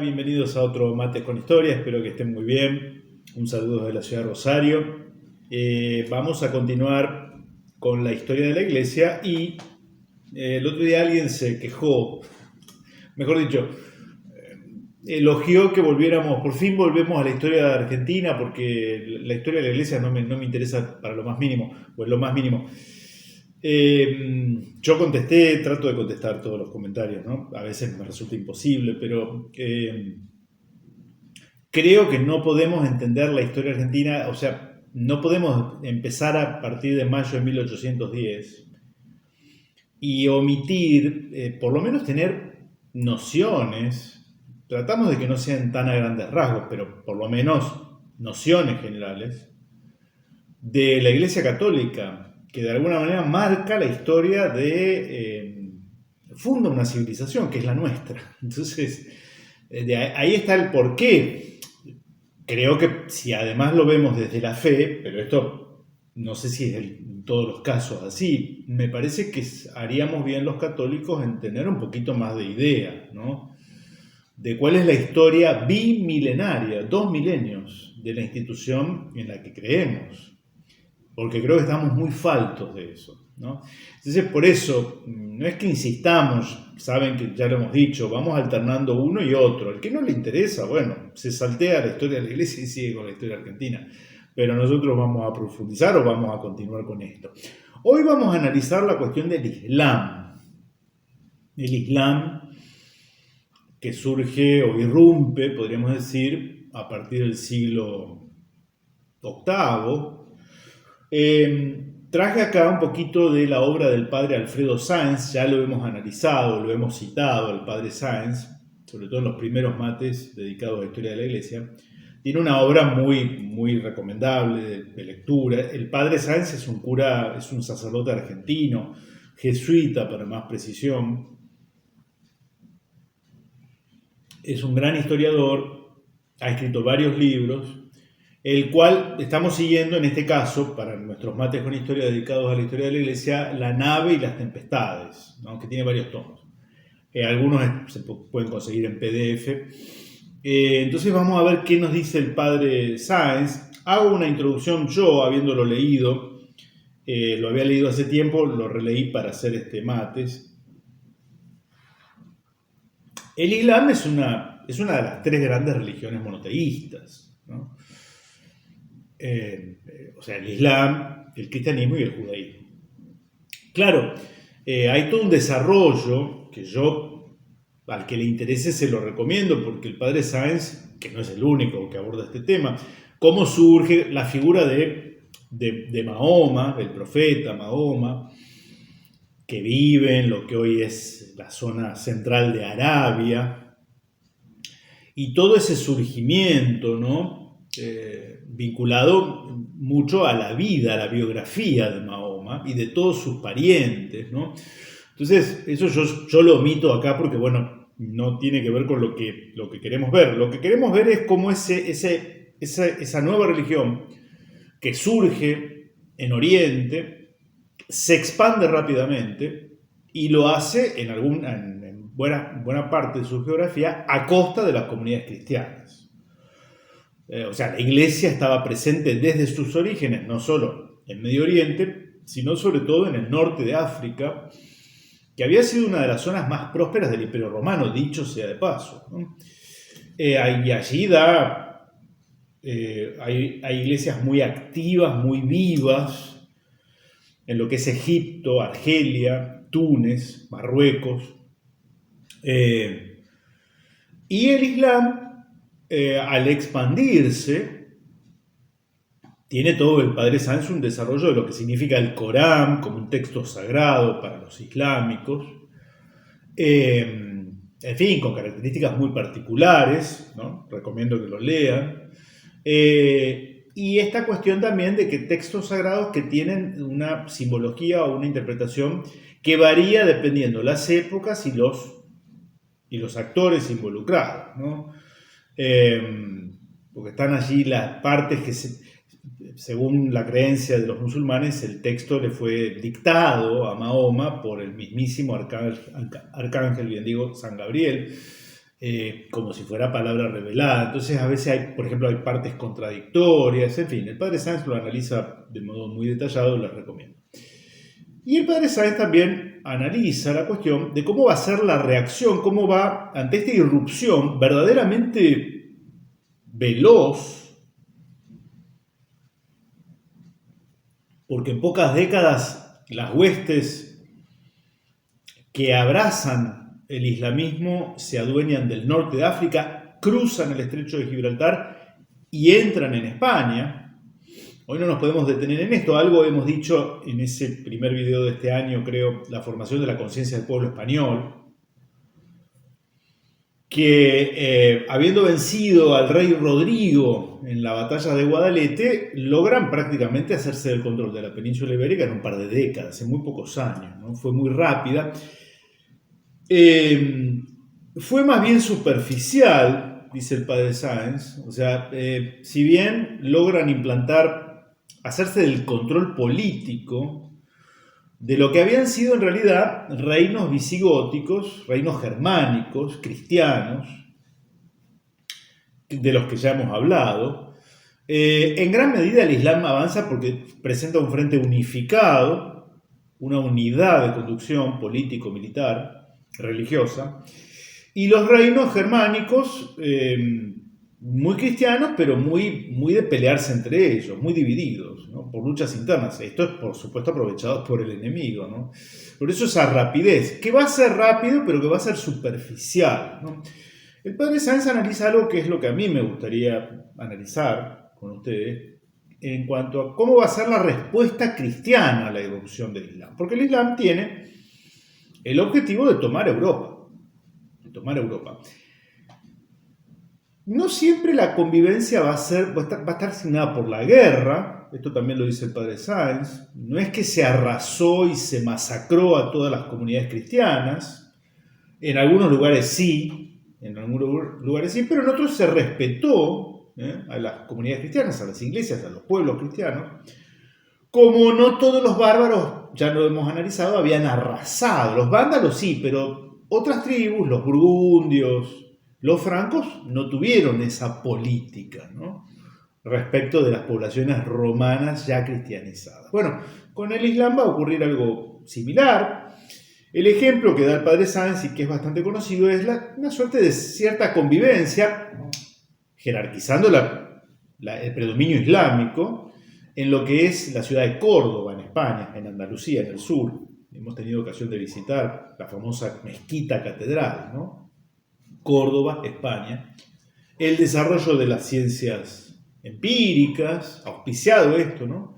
bienvenidos a otro Mate con Historia, espero que estén muy bien. Un saludo desde la ciudad de Rosario. Vamos a continuar con la historia de la iglesia y el otro día alguien se quejó, mejor dicho, elogió que volviéramos, por fin volvemos a la historia de Argentina porque la historia de la iglesia no me interesa para lo más mínimo, o en lo más mínimo. Yo contesté, trato de contestar todos los comentarios, ¿no? A veces me resulta imposible, pero creo que no podemos entender la historia argentina, o sea, no podemos empezar a partir de mayo de 1810 y omitir, por lo menos tener nociones, tratamos de que no sean tan a grandes rasgos, pero por lo menos nociones generales, de la Iglesia Católica, que de alguna manera marca la historia funda una civilización, que es la nuestra. Entonces, ahí está el porqué. Creo que si además lo vemos desde la fe, pero esto no sé si es en todos los casos así, me parece que haríamos bien los católicos en tener un poquito más de idea, ¿no? De cuál es la historia bimilenaria, 2 milenios de la institución en la que creemos. Porque creo que estamos muy faltos de eso, ¿no? Entonces, por eso, no es que insistamos, saben que ya lo hemos dicho, vamos alternando uno y otro. El que no le interesa, bueno, se saltea la historia de la iglesia y sigue con la historia argentina. Pero nosotros vamos a profundizar o vamos a continuar con esto. Hoy vamos a analizar la cuestión del Islam. El Islam que surge o irrumpe, podríamos decir, a partir del siglo VIII. Traje acá un poquito de la obra del padre Alfredo Sáenz, ya lo hemos analizado, lo hemos citado al padre Sáenz, sobre todo en los primeros mates dedicados a la historia de la iglesia. Tiene una obra muy recomendable de lectura. El padre Sáenz es un cura, es un sacerdote argentino, jesuita para más precisión. Es un gran historiador, ha escrito varios libros, el cual estamos siguiendo en este caso, para nuestros mates con historia dedicados a la historia de la iglesia, La nave y las tempestades, ¿no? Que tiene varios tomos. Algunos se pueden conseguir en PDF. Entonces vamos a ver qué nos dice el padre Sáenz. Hago una introducción yo, habiéndolo leído. Lo había leído hace tiempo, lo releí para hacer este mates. El Islam es una de las 3 grandes religiones monoteístas, ¿no? O sea, el Islam, el cristianismo y el judaísmo. Claro, hay todo un desarrollo que yo, al que le interese, se lo recomiendo, porque el padre Sáenz, que no es el único que aborda este tema, cómo surge la figura de Mahoma, el profeta Mahoma, que vive en lo que hoy es la zona central de Arabia, y todo ese surgimiento, ¿no? Vinculado mucho a la vida, a la biografía de Mahoma y de todos sus parientes, ¿no? Entonces, eso yo lo omito acá porque, bueno, no tiene que ver con lo que queremos ver. Lo que queremos ver es cómo esa nueva religión que surge en Oriente se expande rápidamente y lo hace en buena parte de su geografía a costa de las comunidades cristianas. O sea, la iglesia estaba presente desde sus orígenes, no solo en Medio Oriente, sino sobre todo en el norte de África, que había sido una de las zonas más prósperas del Imperio Romano, dicho sea de paso, ¿no? Y allí hay iglesias muy activas, muy vivas, en lo que es Egipto, Argelia, Túnez, Marruecos. Y el Islam, al expandirse, tiene todo el padre Sáenz un desarrollo de lo que significa el Corán como un texto sagrado para los islámicos, en fin, con características muy particulares, ¿no? Recomiendo que lo lean. Y esta cuestión también de que textos sagrados que tienen una simbología o una interpretación que varía dependiendo las épocas y los actores involucrados, ¿no? Porque están allí las partes que, según la creencia de los musulmanes, el texto le fue dictado a Mahoma por el mismísimo arcángel, bien digo, San Gabriel, como si fuera palabra revelada. Entonces a veces hay, por ejemplo, hay partes contradictorias, en fin, el padre Sáenz lo analiza de modo muy detallado, les recomiendo. Y el padre Sáenz también analiza la cuestión de cómo va a ser la reacción, cómo va, ante esta irrupción verdaderamente veloz, porque en pocas décadas las huestes que abrazan el islamismo se adueñan del norte de África, cruzan el estrecho de Gibraltar y entran en España. Hoy no nos podemos detener en esto, algo hemos dicho en ese primer video de este año, creo, la formación de la conciencia del pueblo español, que habiendo vencido al rey Rodrigo en la batalla de Guadalete, logran prácticamente hacerse del control de la península ibérica en un par de décadas, en muy pocos años, ¿no? Fue muy rápida. Fue más bien superficial, dice el padre Sáenz, o sea, si bien logran hacerse del control político de lo que habían sido en realidad reinos visigóticos, reinos germánicos, cristianos, de los que ya hemos hablado. En gran medida el Islam avanza porque presenta un frente unificado, una unidad de conducción político-militar, religiosa, y los reinos germánicos, muy cristianos, pero muy de pelearse entre ellos, muy divididos, ¿no? Por luchas internas. Esto es, por supuesto, aprovechado por el enemigo, ¿no? Por eso esa rapidez, que va a ser rápido, pero que va a ser superficial, ¿no? El padre Sáenz analiza algo que es lo que a mí me gustaría analizar con ustedes, en cuanto a cómo va a ser la respuesta cristiana a la irrupción del Islam. Porque el Islam tiene el objetivo de tomar Europa. No siempre la convivencia va a estar asignada por la guerra, esto también lo dice el padre Sáenz. No es que se arrasó y se masacró a todas las comunidades cristianas, en algunos lugares sí, pero en otros se respetó a las comunidades cristianas, a las iglesias, a los pueblos cristianos, como no todos los bárbaros, ya lo hemos analizado, habían arrasado. Los vándalos sí, pero otras tribus, los burgundios, los francos, no tuvieron esa política, ¿no?, respecto de las poblaciones romanas ya cristianizadas. Bueno, con el Islam va a ocurrir algo similar. El ejemplo que da el padre Sáenz, y que es bastante conocido, es una suerte de cierta convivencia, jerarquizando el predominio islámico, en lo que es la ciudad de Córdoba, en España, en Andalucía, en el sur. Hemos tenido ocasión de visitar la famosa mezquita catedral, ¿no? Córdoba, España. El desarrollo de las ciencias empíricas, auspiciado esto, ¿no?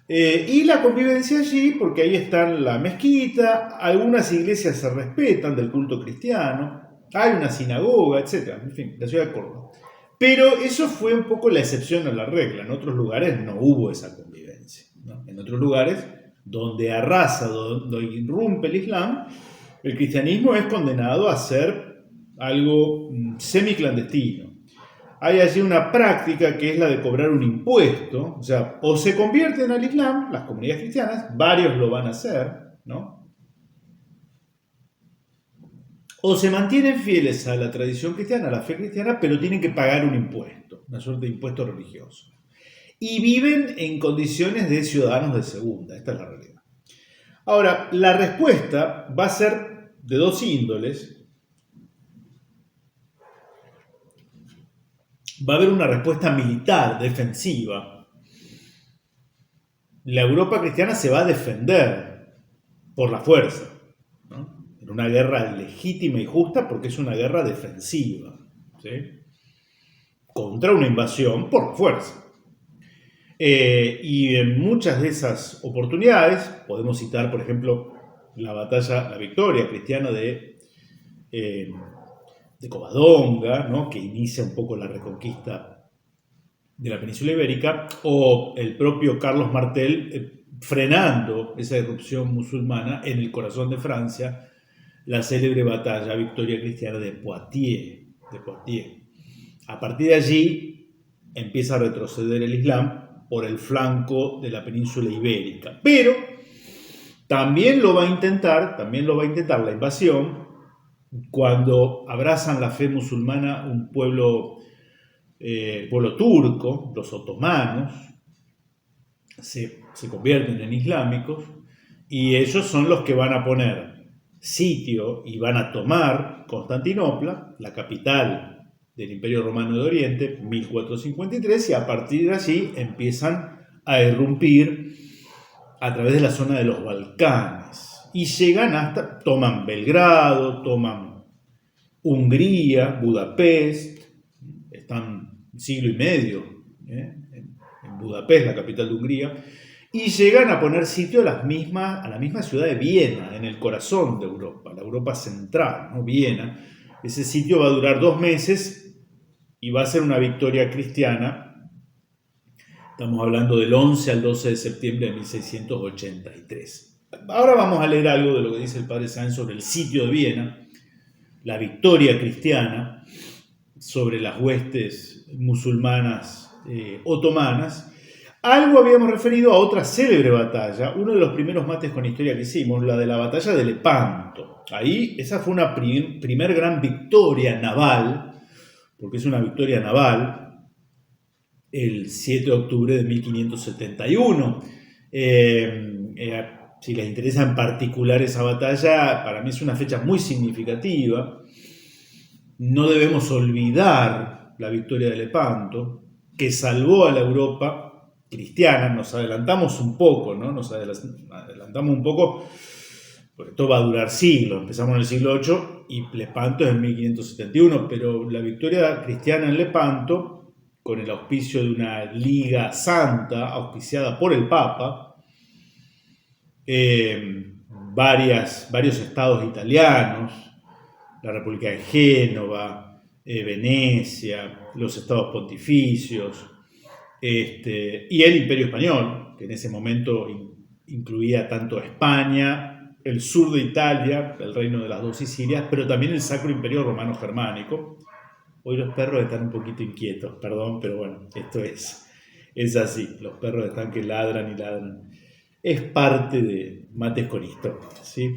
Y la convivencia allí, porque ahí están la mezquita, algunas iglesias se respetan del culto cristiano, hay una sinagoga, etc. En fin, la ciudad de Córdoba. Pero eso fue un poco la excepción a la regla. En otros lugares no hubo esa convivencia, ¿no? En otros lugares, donde arrasa, donde irrumpe el Islam, el cristianismo es condenado a ser algo semiclandestino. Hay allí una práctica que es la de cobrar un impuesto, o sea, o se convierten al Islam, las comunidades cristianas, varios lo van a hacer, ¿no?, o se mantienen fieles a la tradición cristiana, a la fe cristiana, pero tienen que pagar un impuesto, una suerte de impuesto religioso. Y viven en condiciones de ciudadanos de segunda, esta es la realidad. Ahora, la respuesta va a ser de dos índoles. Va a haber una respuesta militar, defensiva. La Europa cristiana se va a defender por la fuerza, ¿no?, en una guerra legítima y justa, porque es una guerra defensiva, ¿sí?, contra una invasión por fuerza. Y en muchas de esas oportunidades, podemos citar, por ejemplo, la victoria cristiana de Covadonga, ¿no?, que inicia un poco la reconquista de la península ibérica, o el propio Carlos Martel frenando esa irrupción musulmana en el corazón de Francia, la célebre victoria cristiana de Poitiers. A partir de allí empieza a retroceder el Islam por el flanco de la península ibérica, pero también lo va a intentar la invasión cuando abrazan la fe musulmana un pueblo turco, los otomanos, se convierten en islámicos y ellos son los que van a poner sitio y van a tomar Constantinopla, la capital del Imperio Romano de Oriente, 1453, y a partir de allí empiezan a irrumpir a través de la zona de los Balcanes y llegan hasta, toman Belgrado, toman Hungría, Budapest, están siglo y medio en Budapest, la capital de Hungría, y llegan a poner sitio a la misma ciudad de Viena, en el corazón de Europa, la Europa central, ¿no? Viena. Ese sitio va a durar 2 meses y va a ser una victoria cristiana. Estamos hablando del 11 al 12 de septiembre de 1683. Ahora vamos a leer algo de lo que dice el padre Sáenz sobre el sitio de Viena, la victoria cristiana sobre las huestes musulmanas otomanas. Algo habíamos referido a otra célebre batalla, uno de los primeros mates con historia que hicimos, la de la batalla de Lepanto. Ahí, esa fue una primer gran victoria naval, porque es una victoria naval, el 7 de octubre de 1571. Si les interesa en particular esa batalla, para mí es una fecha muy significativa. No debemos olvidar la victoria de Lepanto, que salvó a la Europa cristiana. Nos adelantamos un poco, ¿no? Nos adelantamos un poco, porque esto va a durar siglos. Empezamos en el siglo VIII y Lepanto es en 1571, pero la victoria cristiana en Lepanto, con el auspicio de una liga santa auspiciada por el Papa, varios estados italianos, la República de Génova, Venecia, los estados pontificios, y el Imperio Español, que en ese momento incluía tanto España, el sur de Italia, el reino de las dos Sicilias, pero también el Sacro Imperio Romano Germánico. Hoy los perros están un poquito inquietos, perdón, pero bueno, esto es así. Los perros están que ladran y ladran. Es parte de Mates con Historia, ¿sí?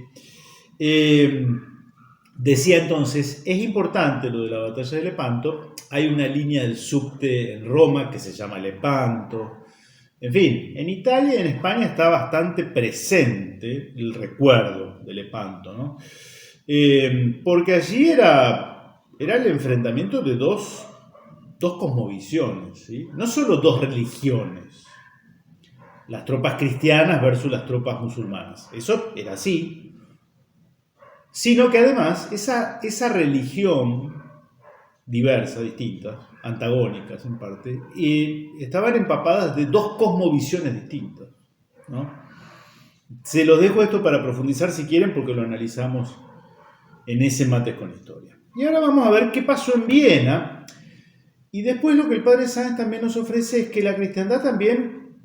Decía entonces, es importante lo de la batalla de Lepanto. Hay una línea del subte en Roma que se llama Lepanto. En fin, en Italia y en España está bastante presente el recuerdo de Lepanto, ¿no? Porque allí era el enfrentamiento de dos cosmovisiones, ¿sí? No solo dos religiones, las tropas cristianas versus las tropas musulmanas. Eso era así. Sino que además esa religión diversa, distintas, antagónicas en parte, estaban empapadas de dos cosmovisiones distintas, ¿no? Se los dejo esto para profundizar si quieren, porque lo analizamos en ese Mates con Historia. Y ahora vamos a ver qué pasó en Viena, y después lo que el padre Sáenz también nos ofrece es que la cristiandad también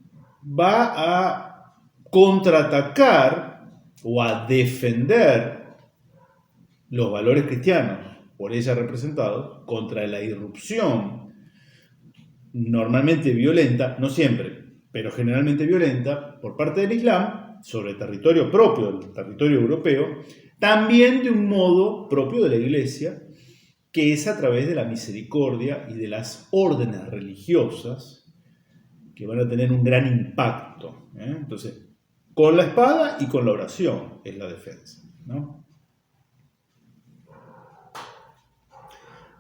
va a contraatacar o a defender los valores cristianos por ella representados contra la irrupción normalmente violenta, no siempre, pero generalmente violenta, por parte del Islam sobre el territorio propio, el territorio europeo, también de un modo propio de la Iglesia, que es a través de la misericordia y de las órdenes religiosas que van a tener un gran impacto, ¿eh? Entonces, con la espada y con la oración es la defensa, ¿no?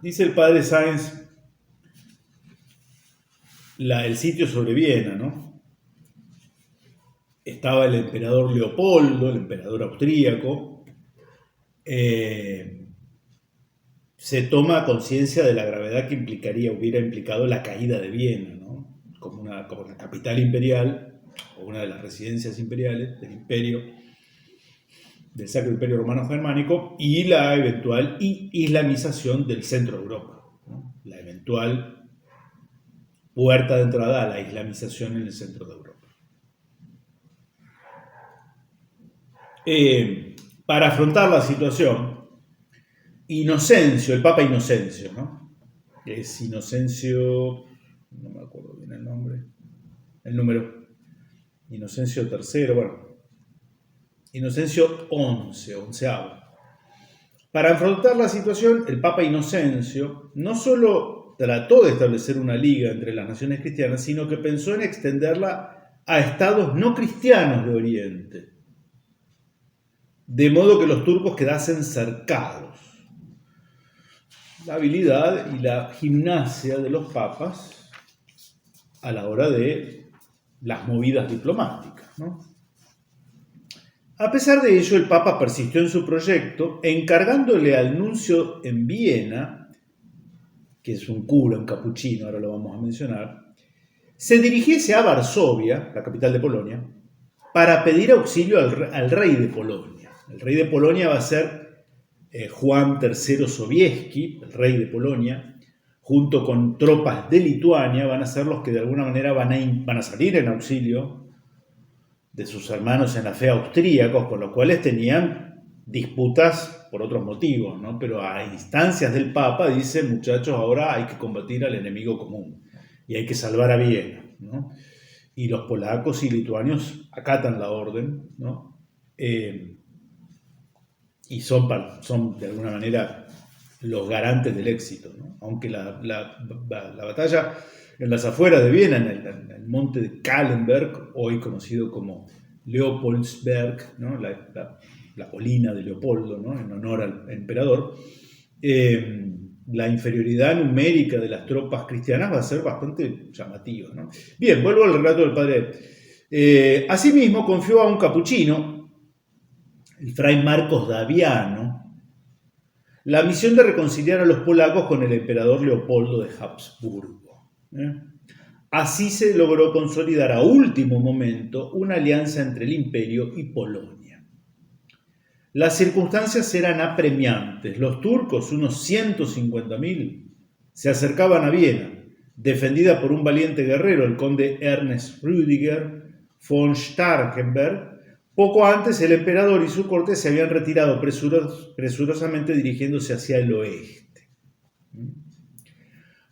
Dice el padre Sáenz, el sitio sobre Viena, ¿no? Estaba el emperador Leopoldo, el emperador austríaco. Se toma conciencia de la gravedad que hubiera implicado la caída de Viena, ¿no? Como una capital imperial, o una de las residencias imperiales del imperio, del Sacro Imperio Romano Germánico, y la eventual islamización del centro de Europa, ¿no? La eventual puerta de entrada a la islamización en el centro de Europa. Para afrontar la situación, Inocencio, el Papa Inocencio, ¿no? Es Inocencio, no me acuerdo bien el número, Inocencio III, bueno, Inocencio XI, onceavo. Para afrontar la situación, el Papa Inocencio no solo trató de establecer una liga entre las naciones cristianas, sino que pensó en extenderla a estados no cristianos de Oriente, de modo que los turcos quedasen cercados. La habilidad y la gimnasia de los papas a la hora de las movidas diplomáticas, ¿no? A pesar de ello, el Papa persistió en su proyecto, encargándole al nuncio en Viena, que es un cura, un capuchino, ahora lo vamos a mencionar, se dirigiese a Varsovia, la capital de Polonia, para pedir auxilio al rey de Polonia. El rey de Polonia va a ser Juan III Sobieski, el rey de Polonia, junto con tropas de Lituania, van a ser los que de alguna manera van a salir en auxilio de sus hermanos en la fe austríacos, con los cuales tenían disputas por otros motivos, ¿no? Pero a instancias del Papa dicen, muchachos, ahora hay que combatir al enemigo común y hay que salvar a Viena, ¿no? Y los polacos y lituanios acatan la orden, ¿no? Y son de alguna manera los garantes del éxito, ¿no? Aunque la batalla en las afueras de Viena, en el monte de Kahlenberg, hoy conocido como Leopoldsberg, ¿no? la colina de Leopoldo, ¿no? En honor al emperador, la inferioridad numérica de las tropas cristianas va a ser bastante llamativa, ¿no? Bien, vuelvo al relato del padre. Asimismo, confió a un capuchino, el fray Marcos Daviano, la misión de reconciliar a los polacos con el emperador Leopoldo de Habsburgo. Así se logró consolidar a último momento una alianza entre el imperio y Polonia. Las circunstancias eran apremiantes. Los turcos, unos 150.000, se acercaban a Viena, defendida por un valiente guerrero, el conde Ernst Rüdiger von Starhemberg. Poco antes, el emperador y su corte se habían retirado presurosamente dirigiéndose hacia el oeste.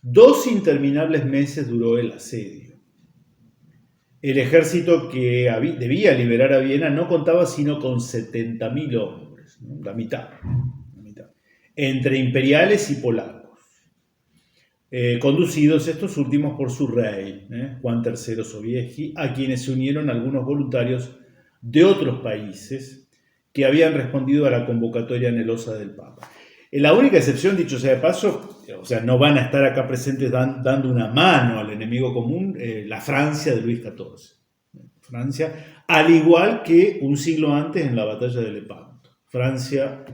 2 interminables meses duró el asedio. El ejército que debía liberar a Viena no contaba sino con 70.000 hombres, ¿no? la mitad, entre imperiales y polacos, conducidos estos últimos por su rey, Juan III Sobieski, a quienes se unieron algunos voluntarios de otros países que habían respondido a la convocatoria anhelosa del Papa. La única excepción, dicho sea de paso, o sea, no van a estar acá presentes dando una mano al enemigo común, la Francia de Luis XIV. Francia, al igual que un siglo antes en la batalla de Lepanto. Francia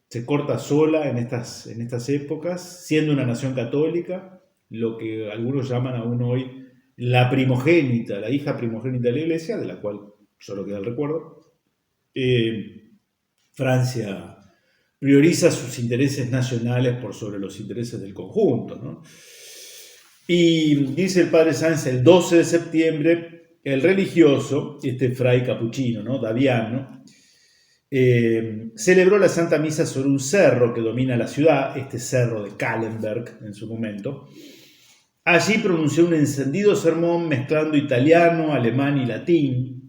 se corta sola en estas épocas, siendo una nación católica, lo que algunos llaman aún hoy la primogénita, la hija primogénita de la Iglesia, de la cual solo queda el recuerdo. Francia prioriza sus intereses nacionales por sobre los intereses del conjunto, ¿no? Y dice el padre Sáenz, el 12 de septiembre, el religioso, este fray capuchino, ¿no? Daviano, celebró la Santa Misa sobre un cerro que domina la ciudad, este cerro de Kahlenberg en su momento. Allí pronunció un encendido sermón mezclando italiano, alemán y latín.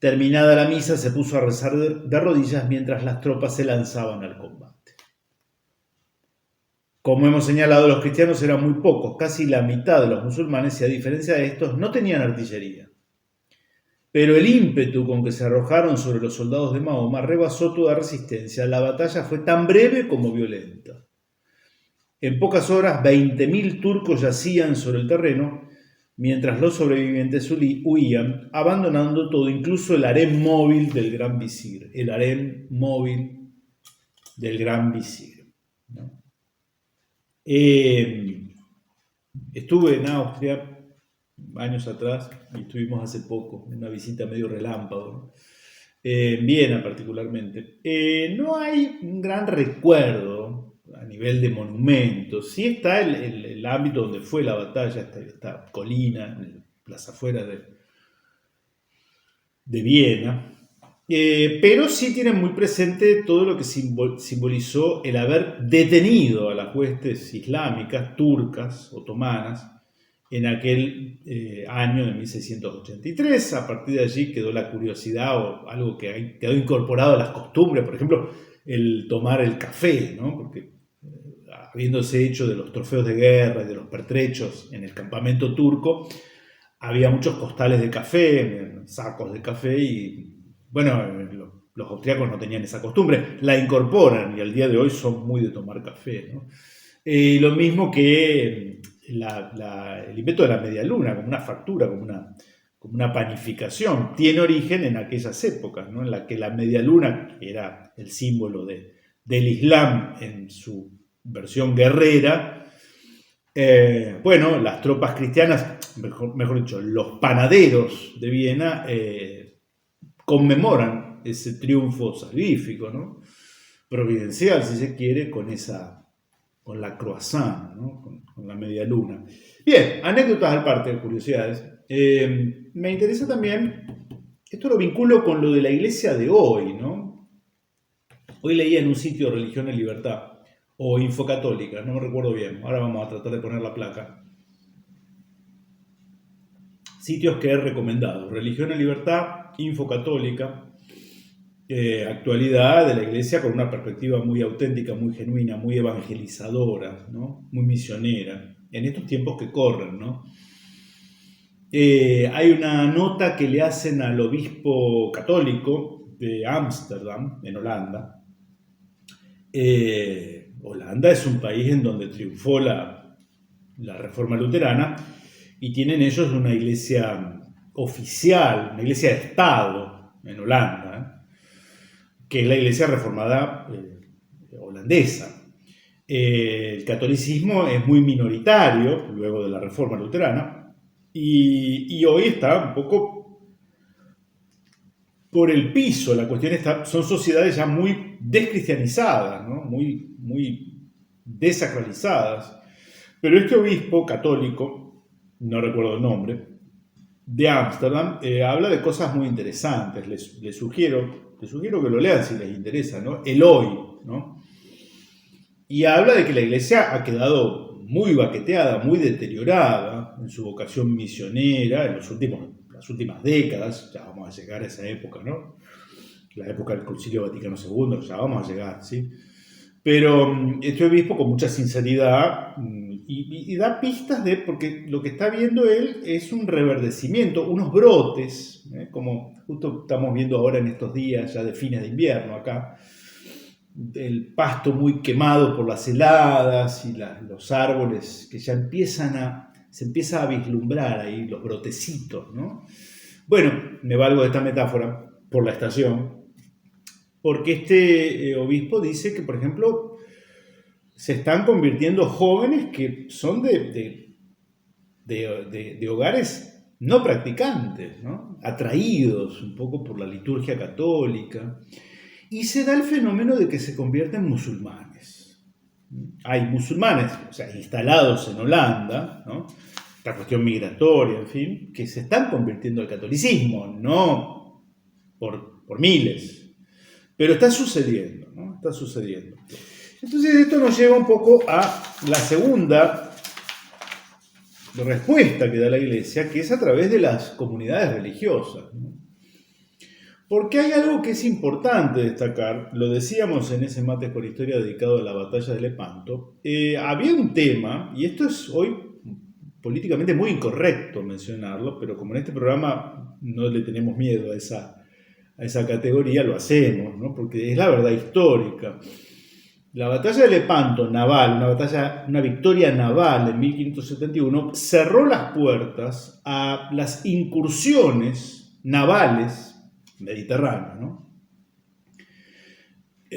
Terminada la misa, se puso a rezar de rodillas mientras las tropas se lanzaban al combate. Como hemos señalado, los cristianos eran muy pocos, casi la mitad de los musulmanes, y a diferencia de estos, no tenían artillería. Pero el ímpetu con que se arrojaron sobre los soldados de Mahoma rebasó toda resistencia. La batalla fue tan breve como violenta. En pocas horas, 20.000 turcos yacían sobre el terreno, mientras los sobrevivientes huían, abandonando todo, incluso el harén móvil del gran visir. El harén móvil del gran visir, ¿no? Estuve en Austria años atrás y estuvimos hace poco, en una visita medio relámpago, ¿no? En Viena particularmente. No hay un gran recuerdo a nivel de monumentos. Sí está el ámbito donde fue la batalla, esta colina, en las afueras de Viena, pero sí tienen muy presente todo lo que simbolizó el haber detenido a las huestes islámicas, turcas, otomanas, en aquel año de 1683. A partir de allí quedó la curiosidad o algo que quedó incorporado a las costumbres, por ejemplo, el tomar el café, ¿no? Porque habiéndose hecho de los trofeos de guerra y de los pertrechos en el campamento turco, había muchos costales de café, sacos de café y, bueno, los austriacos no tenían esa costumbre, la incorporan y al día de hoy son muy de tomar café, ¿no? Lo mismo que el invento de la media luna, como una factura, como una panificación, tiene origen en aquellas épocas, ¿no? En la que la media luna, que era el símbolo del Islam en su versión guerrera, bueno, las tropas cristianas, mejor dicho, los panaderos de Viena conmemoran ese triunfo salvífico, ¿no? Providencial, si se quiere, con la croissant, ¿no? Con la media luna. Bien, anécdotas al parte, curiosidades. Me interesa también, esto lo vinculo con lo de la iglesia de hoy, ¿no? Hoy leía en un sitio Religión y Libertad, o Infocatólica, no me recuerdo bien, ahora vamos a tratar de poner la placa. Sitios que he recomendado, Religión y Libertad, Infocatólica, actualidad de la iglesia con una perspectiva muy auténtica, muy genuina, muy evangelizadora, ¿no? Muy misionera, en estos tiempos que corren, ¿no? Hay una nota que le hacen al obispo católico de Ámsterdam, en Holanda. Holanda es un país en donde triunfó la reforma luterana y tienen ellos una iglesia oficial, una iglesia de Estado en Holanda, que es la iglesia reformada holandesa. El catolicismo es muy minoritario luego de la reforma luterana y hoy está un poco por el piso. La cuestión son sociedades ya muy descristianizadas, ¿no? muy desacralizadas. Pero este obispo católico, no recuerdo el nombre, de Ámsterdam, habla de cosas muy interesantes. Les sugiero que lo lean si les interesa, ¿no? El hoy, ¿no? Y habla de que la iglesia ha quedado muy baqueteada, muy deteriorada en su vocación misionera en las últimas décadas. Ya vamos a llegar a esa época, ¿no? La época del Concilio Vaticano II, ya vamos a llegar, ¿sí? Pero este obispo con mucha sinceridad y da pistas porque lo que está viendo él es un reverdecimiento, unos brotes, como justo estamos viendo ahora en estos días ya de fines de invierno acá, el pasto muy quemado por las heladas y los árboles que ya se empieza a vislumbrar ahí los brotecitos, ¿no? Bueno, me valgo de esta metáfora por la estación, porque este obispo dice que, por ejemplo, se están convirtiendo jóvenes que son de hogares no practicantes, ¿no? Atraídos un poco por la liturgia católica, y se da el fenómeno de que se convierten en musulmanes. Hay musulmanes, o sea, instalados en Holanda, ¿no? Esta cuestión migratoria, en fin, que se están convirtiendo al catolicismo, no por miles, pero está sucediendo, ¿no? Está sucediendo. Entonces esto nos lleva un poco a la segunda respuesta que da la Iglesia, que es a través de las comunidades religiosas, ¿no? Porque hay algo que es importante destacar, lo decíamos en ese Mates con Historia dedicado a la batalla de Lepanto, había un tema, y esto es hoy políticamente muy incorrecto mencionarlo, pero como en este programa no le tenemos miedo a esa categoría, lo hacemos, ¿no? Porque es la verdad histórica. La batalla de Lepanto naval, una victoria naval en 1571, cerró las puertas a las incursiones navales mediterráneas, ¿no?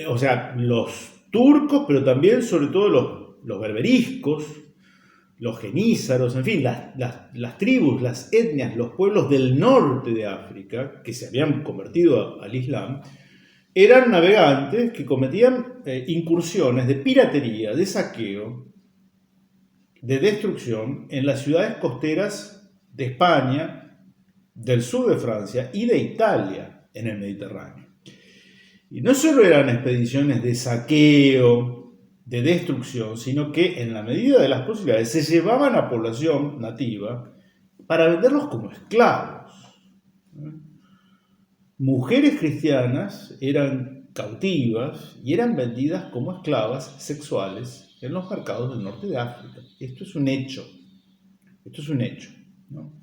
O sea, los turcos, pero también sobre todo los berberiscos, los genízaros, en fin, las tribus, las etnias, los pueblos del norte de África, que se habían convertido al Islam, eran navegantes que cometían incursiones de piratería, de saqueo, de destrucción en las ciudades costeras de España, del sur de Francia y de Italia en el Mediterráneo. Y no solo eran expediciones de saqueo, de destrucción, sino que en la medida de las posibilidades se llevaban a población nativa para venderlos como esclavos. Mujeres cristianas eran cautivas y eran vendidas como esclavas sexuales en los mercados del norte de África. Esto es un hecho. Esto es un hecho, ¿no?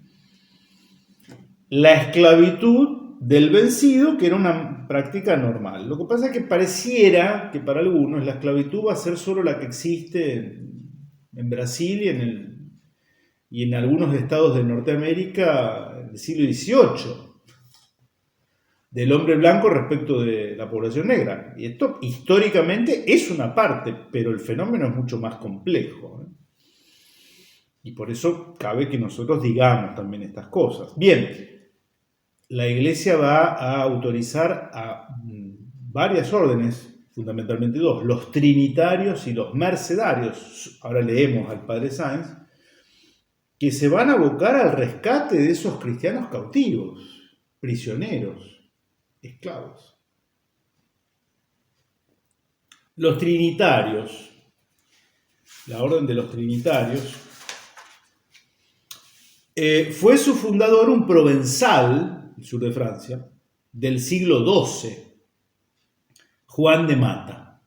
La esclavitud del vencido, que era una práctica normal. Lo que pasa es que pareciera que para algunos la esclavitud va a ser solo la que existe en Brasil y en algunos estados de Norteamérica del siglo XVIII, del hombre blanco respecto de la población negra. Y esto históricamente es una parte, pero el fenómeno es mucho más complejo, ¿eh? Y por eso cabe que nosotros digamos también estas cosas. Bien, la Iglesia va a autorizar a varias órdenes, fundamentalmente dos, los trinitarios y los mercedarios, ahora leemos al padre Sáenz, que se van a abocar al rescate de esos cristianos cautivos, prisioneros, esclavos. Los trinitarios, la orden de los trinitarios, fue su fundador un provenzal, el sur de Francia, del siglo XII, Juan de Mata.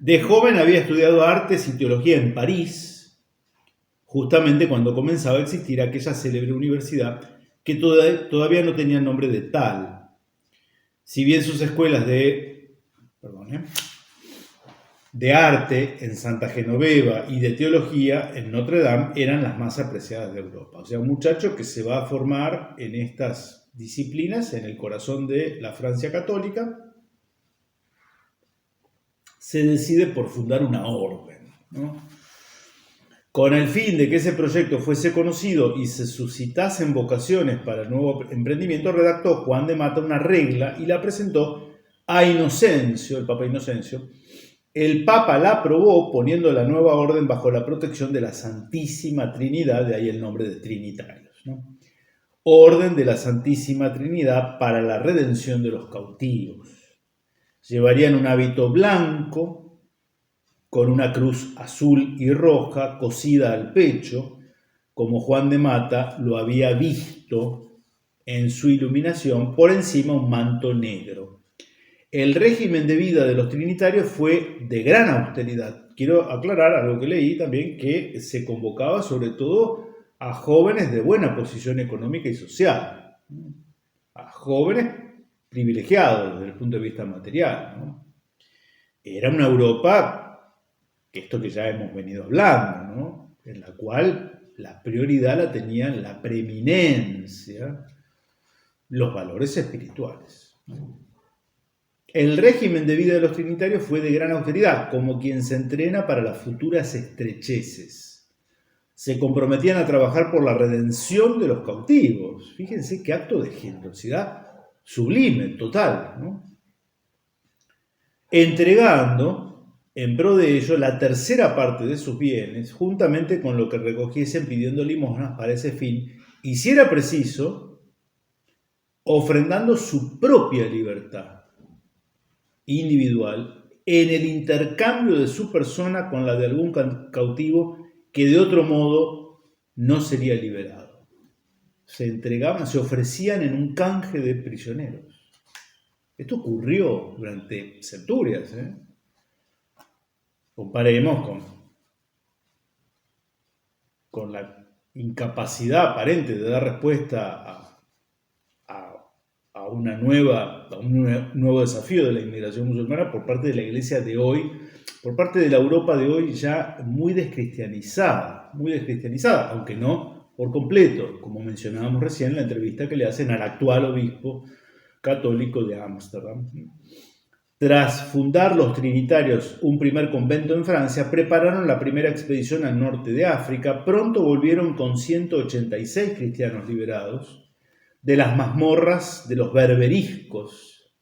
De joven había estudiado artes y teología en París, justamente cuando comenzaba a existir aquella célebre universidad que todavía no tenía nombre de tal. Si bien sus escuelas de arte en Santa Genoveva y de teología en Notre Dame eran las más apreciadas de Europa. O sea, un muchacho que se va a formar en estas disciplinas en el corazón de la Francia católica, se decide por fundar una orden, ¿no? Con el fin de que ese proyecto fuese conocido y se suscitasen vocaciones para el nuevo emprendimiento, redactó Juan de Mata una regla y la presentó a Inocencio, el Papa Inocencio. El Papa la aprobó poniendo la nueva orden bajo la protección de la Santísima Trinidad, de ahí el nombre de Trinitarios, ¿no? Orden de la Santísima Trinidad para la redención de los cautivos. Llevarían un hábito blanco con una cruz azul y roja cosida al pecho, como Juan de Mata lo había visto en su iluminación, por encima un manto negro. El régimen de vida de los trinitarios fue de gran austeridad. Quiero aclarar algo que leí también, que se convocaba sobre todo a jóvenes de buena posición económica y social, a jóvenes privilegiados desde el punto de vista material, ¿no? Era una Europa, esto que ya hemos venido hablando, ¿no? En la cual la prioridad la tenían, la preeminencia, los valores espirituales. El régimen de vida de los trinitarios fue de gran austeridad, como quien se entrena para las futuras estrecheces. Se comprometían a trabajar por la redención de los cautivos. Fíjense qué acto de generosidad sublime, total, ¿no? Entregando en pro de ello la tercera parte de sus bienes, juntamente con lo que recogiesen pidiendo limosnas para ese fin, y si era preciso, ofrendando su propia libertad individual en el intercambio de su persona con la de algún cautivo que de otro modo no sería liberado. Se entregaban, se ofrecían en un canje de prisioneros. Esto ocurrió durante centurias, ¿eh? Comparemos con la incapacidad aparente de dar respuesta a un nuevo desafío de la inmigración musulmana por parte de la Iglesia de hoy, por parte de la Europa de hoy ya muy descristianizada, aunque no por completo, como mencionábamos recién en la entrevista que le hacen al actual obispo católico de Ámsterdam. Tras fundar los trinitarios un primer convento en Francia, prepararon la primera expedición al norte de África. Pronto volvieron con 186 cristianos liberados de las mazmorras de los berberiscos,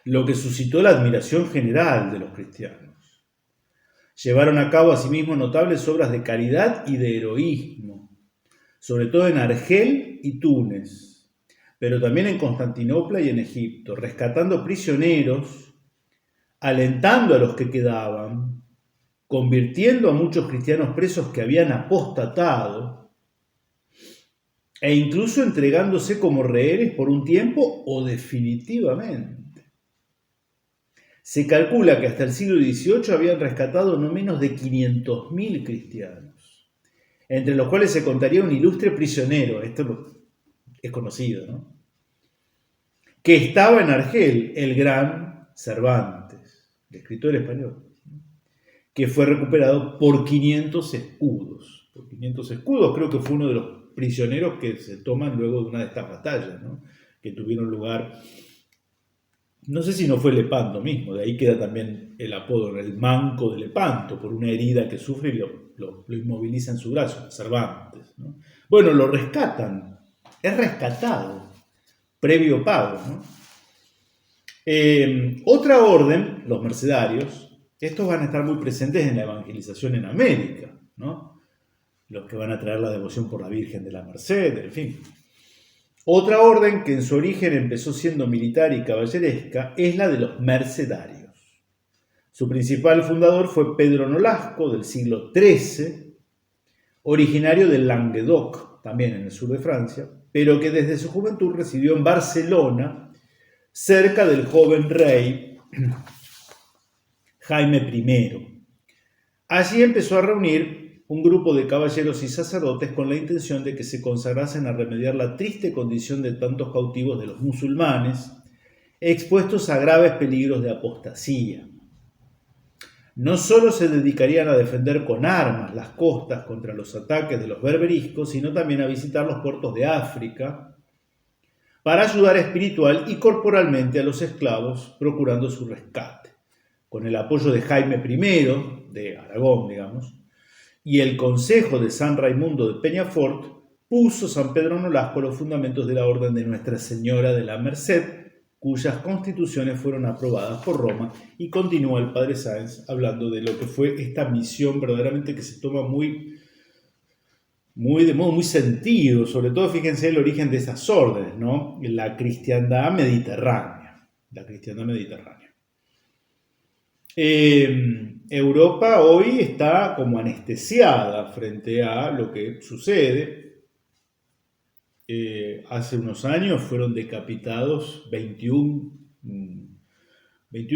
lo que suscitó la admiración general de los cristianos. Llevaron a cabo asimismo notables obras de caridad y de heroísmo, sobre todo en Argel y Túnez, pero también en Constantinopla y en Egipto, rescatando prisioneros alentando a los que quedaban, convirtiendo a muchos cristianos presos que habían apostatado, e incluso entregándose como rehenes por un tiempo o definitivamente. Se calcula que hasta el siglo XVIII habían rescatado no menos de 500.000 cristianos, entre los cuales se contaría un ilustre prisionero, esto es conocido, ¿no?, que estaba en Argel, el gran Cervantes, el escritor español, que fue recuperado por 500 escudos. Por 500 escudos, creo que fue uno de los prisioneros que se toman luego de una de estas batallas, ¿no?, que tuvieron lugar. No sé si no fue Lepanto mismo, de ahí queda también el apodo, el manco de Lepanto, por una herida que sufre y lo inmoviliza en su brazo, Cervantes, ¿no? Bueno, lo rescatan, es rescatado, previo pago, ¿no? Otra orden, los mercedarios, estos van a estar muy presentes en la evangelización en América, ¿no?, los que van a traer la devoción por la Virgen de la Merced, en fin. Otra orden que en su origen empezó siendo militar y caballeresca es la de los mercedarios. Su principal fundador fue Pedro Nolasco, del siglo XIII, originario del Languedoc, también en el sur de Francia, pero que desde su juventud residió en Barcelona, cerca del joven rey Jaime I. Allí empezó a reunir un grupo de caballeros y sacerdotes con la intención de que se consagrasen a remediar la triste condición de tantos cautivos de los musulmanes, expuestos a graves peligros de apostasía. No solo se dedicarían a defender con armas las costas contra los ataques de los berberiscos, sino también a visitar los puertos de África para ayudar espiritual y corporalmente a los esclavos, procurando su rescate. Con el apoyo de Jaime I, de Aragón, digamos, y el consejo de San Raimundo de Peñafort, puso San Pedro Nolasco los fundamentos de la Orden de Nuestra Señora de la Merced, cuyas constituciones fueron aprobadas por Roma, y continúa el padre Sáenz hablando de lo que fue esta misión verdaderamente que se toma de modo muy sentido, sobre todo fíjense el origen de esas órdenes, ¿no?, la cristiandad mediterránea, Europa hoy está como anestesiada frente a lo que sucede. Hace unos años fueron decapitados 21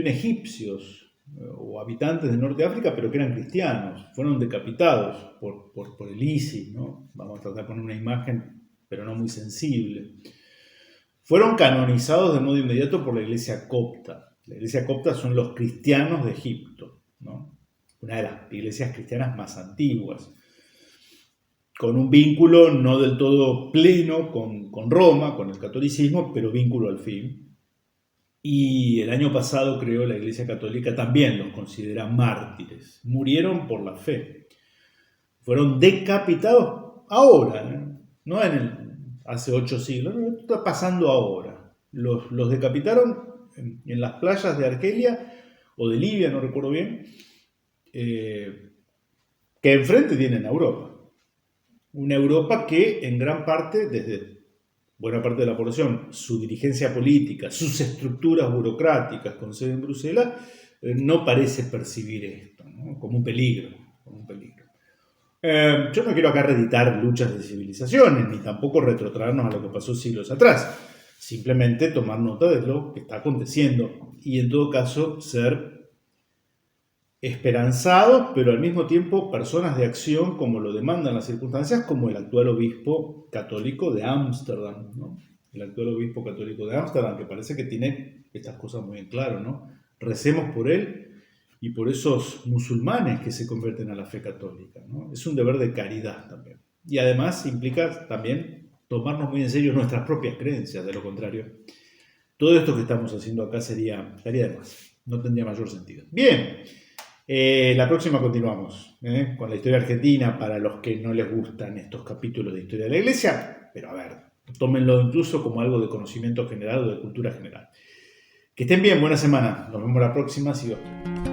egipcios o habitantes del norte de África, pero que eran cristianos. Fueron decapitados por el ISIS, ¿no? Vamos a tratar de poner una imagen, pero no muy sensible. Fueron canonizados de modo inmediato por la iglesia copta. La iglesia copta son los cristianos de Egipto, ¿no?, una de las iglesias cristianas más antiguas, con un vínculo no del todo pleno con Roma, con el catolicismo, pero vínculo al fin. Y el año pasado, creo, la Iglesia Católica también los considera mártires. Murieron por la fe. Fueron decapitados ahora, no hace 8 siglos, no, está pasando ahora. Los decapitaron en las playas de Argelia o de Libia, no recuerdo bien, que enfrente tienen a Europa. Una Europa que en gran parte, desde buena parte de la población, su dirigencia política, sus estructuras burocráticas con sede en Bruselas, no parece percibir esto, ¿no?, como un peligro. Yo no quiero acá reeditar luchas de civilizaciones, ni tampoco retrotraernos a lo que pasó siglos atrás. Simplemente tomar nota de lo que está aconteciendo y en todo caso ser esperanzados, pero al mismo tiempo personas de acción como lo demandan las circunstancias, como el actual obispo católico de Ámsterdam, ¿no? El actual obispo católico de Ámsterdam, que parece que tiene estas cosas muy en claro, ¿no? Recemos por él y por esos musulmanes que se convierten a la fe católica, ¿no? Es un deber de caridad también. Y además implica también tomarnos muy en serio nuestras propias creencias, de lo contrario, todo esto que estamos haciendo acá sería de más, no tendría mayor sentido. Bien. La próxima continuamos con la historia argentina para los que no les gustan estos capítulos de historia de la iglesia, pero a ver, tómenlo incluso como algo de conocimiento general o de cultura general. Que estén bien, buena semana, nos vemos la próxima, si Dios quiere.